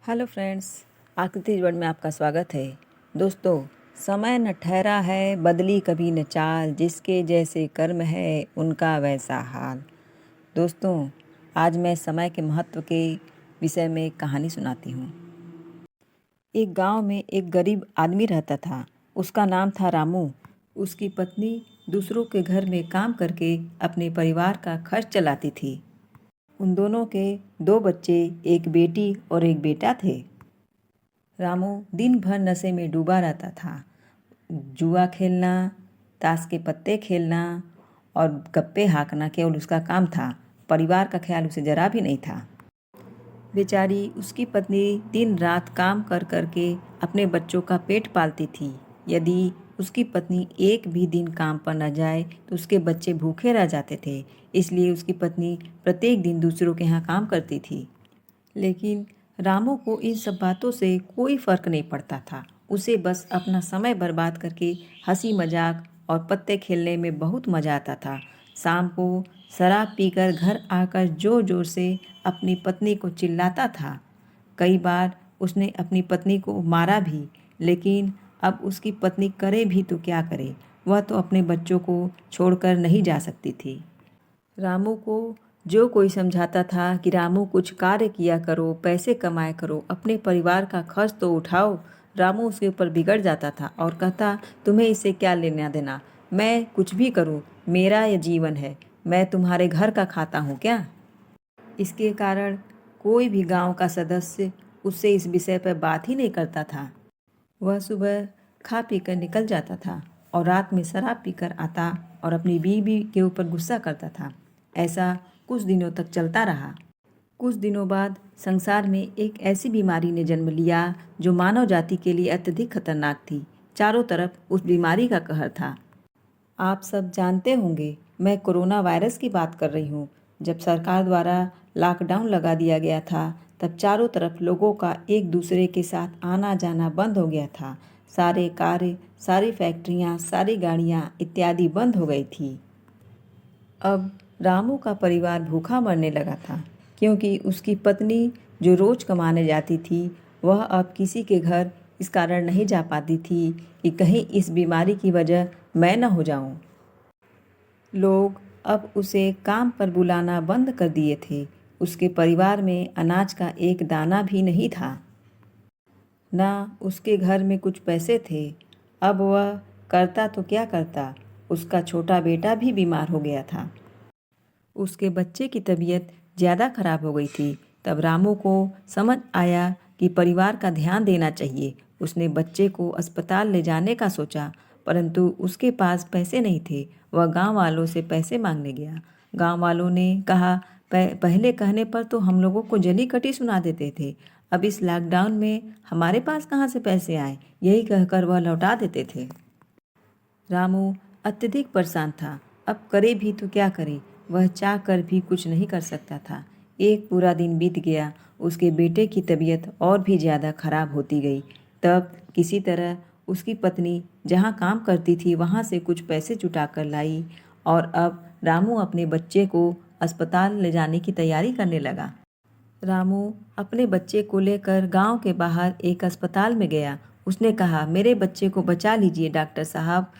Hello friends, आकृति word में आपका स्वागत है। दोस्तों, समय न ठहरा है, बदली कभी न चाल, जिसके जैसे कर्म है उनका वैसा हाल। दोस्तों, आज मैं समय के महत्व के विषय में एक कहानी सुनाती हूँ। एक गांव में एक गरीब आदमी रहता था। उसका नाम था रामू। उसकी पत्नी दूसरों के घर में काम करके अपने परिवार का खर्च चलाती थी। उन दोनों के 2 बच्चे, एक बेटी और एक बेटा थे। रामू दिन भर नशे में डूबा रहता था। जुआ खेलना, ताश के पत्ते खेलना और गप्पे हाँकना केवल उसका काम था। परिवार का ख्याल उसे जरा भी नहीं था। बेचारी उसकी पत्नी दिन रात काम कर कर के अपने बच्चों का पेट पालती थी। यदि उसकी पत्नी एक भी दिन काम पर न जाए तो उसके बच्चे भूखे रह जाते थे। इसलिए उसकी पत्नी प्रत्येक दिन दूसरों के यहाँ काम करती थी। लेकिन रामू को इन सब बातों से कोई फ़र्क नहीं पड़ता था। उसे बस अपना समय बर्बाद करके हंसी मजाक और पत्ते खेलने में बहुत मज़ा आता था। शाम को शराब पीकर घर आकर ज़ोर ज़ोर से अपनी पत्नी को चिल्लाता था। कई बार उसने अपनी पत्नी को मारा भी, लेकिन अब उसकी पत्नी करे भी तो क्या करे। वह तो अपने बच्चों को छोड़कर नहीं जा सकती थी। रामू को जो कोई समझाता था कि रामू कुछ कार्य किया करो, पैसे कमाया करो, अपने परिवार का खर्च तो उठाओ, रामू उसके ऊपर बिगड़ जाता था और कहता, तुम्हें इससे क्या लेना देना, मैं कुछ भी करूं, मेरा यह जीवन है, मैं तुम्हारे घर का खाता हूं क्या। इसके कारण कोई भी गांव का सदस्य उससे इस विषय पर बात ही नहीं करता था। वह सुबह खा पीकर निकल जाता था और रात में शराब पीकर आता और अपनी बीवी के ऊपर गुस्सा करता था। ऐसा कुछ दिनों तक चलता रहा। कुछ दिनों बाद संसार में एक ऐसी बीमारी ने जन्म लिया जो मानव जाति के लिए अत्यधिक खतरनाक थी। चारों तरफ उस बीमारी का कहर था। आप सब जानते होंगे, मैं कोरोना वायरस की बात कर रही हूँ। जब सरकार द्वारा लॉकडाउन लगा दिया गया था, तब चारों तरफ लोगों का एक दूसरे के साथ आना जाना बंद हो गया था। सारे कार्य, सारी फैक्ट्रियाँ, सारी गाड़ियाँ इत्यादि बंद हो गई थी। अब रामू का परिवार भूखा मरने लगा था, क्योंकि उसकी पत्नी जो रोज़ कमाने जाती थी, वह अब किसी के घर इस कारण नहीं जा पाती थी कि कहीं इस बीमारी की वजह मैं न हो जाऊं। लोग अब उसे काम पर बुलाना बंद कर दिए थे। उसके परिवार में अनाज का एक दाना भी नहीं था। ना उसके घर में कुछ पैसे थे। अब वह करता तो क्या करता, उसका छोटा बेटा भी बीमार हो गया था। उसके बच्चे की तबीयत ज़्यादा खराब हो गई थी। तब रामू को समझ आया कि परिवार का ध्यान देना चाहिए। उसने बच्चे को अस्पताल ले जाने का सोचा, परंतु उसके पास पैसे नहीं थे। वह गांव वालों से पैसे मांगने गया। गांव वालों ने कहा, पहले कहने पर तो हम लोगों को जली कटी सुना देते थे, अब इस लॉकडाउन में हमारे पास कहाँ से पैसे आए, यही कहकर वह लौटा देते थे। रामू अत्यधिक परेशान था। अब करे भी तो क्या करे, वह चाह कर भी कुछ नहीं कर सकता था। एक पूरा दिन बीत गया। उसके बेटे की तबीयत और भी ज़्यादा खराब होती गई। तब किसी तरह उसकी पत्नी जहाँ काम करती थी वहाँ से कुछ पैसे जुटा कर लाई और अब रामू अपने बच्चे को अस्पताल ले जाने की तैयारी करने लगा। रामू अपने बच्चे को लेकर गांव के बाहर एक अस्पताल में गया। उसने कहा, मेरे बच्चे को बचा लीजिए डॉक्टर साहब।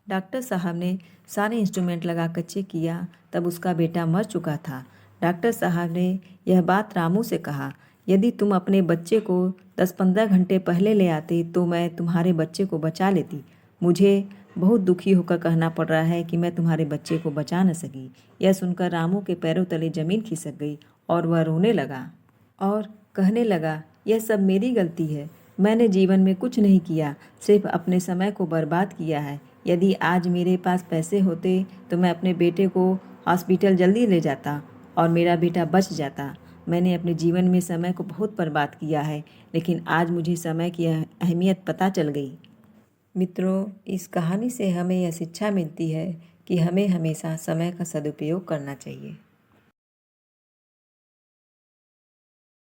डॉक्टर साहब ने सारे इंस्ट्रूमेंट लगाकर चेक किया, तब उसका बेटा मर चुका था। डॉक्टर साहब ने यह बात रामू से कहा, यदि तुम अपने बच्चे को 10-15 घंटे पहले ले आते तो मैं तुम्हारे बच्चे को बचा लेती। मुझे बहुत दुखी होकर कहना पड़ रहा है कि मैं तुम्हारे बच्चे को बचा न सकी। यह सुनकर रामू के पैरों तले जमीन खिसक गई और वह रोने लगा और कहने लगा, यह सब मेरी गलती है। मैंने जीवन में कुछ नहीं किया, सिर्फ अपने समय को बर्बाद किया है। यदि आज मेरे पास पैसे होते तो मैं अपने बेटे को हॉस्पिटल जल्दी ले जाता और मेरा बेटा बच जाता। मैंने अपने जीवन में समय को बहुत बर्बाद किया है, लेकिन आज मुझे समय की अहमियत पता चल गई। मित्रों, इस कहानी से हमें यह शिक्षा मिलती है कि हमें हमेशा समय का सदुपयोग करना चाहिए।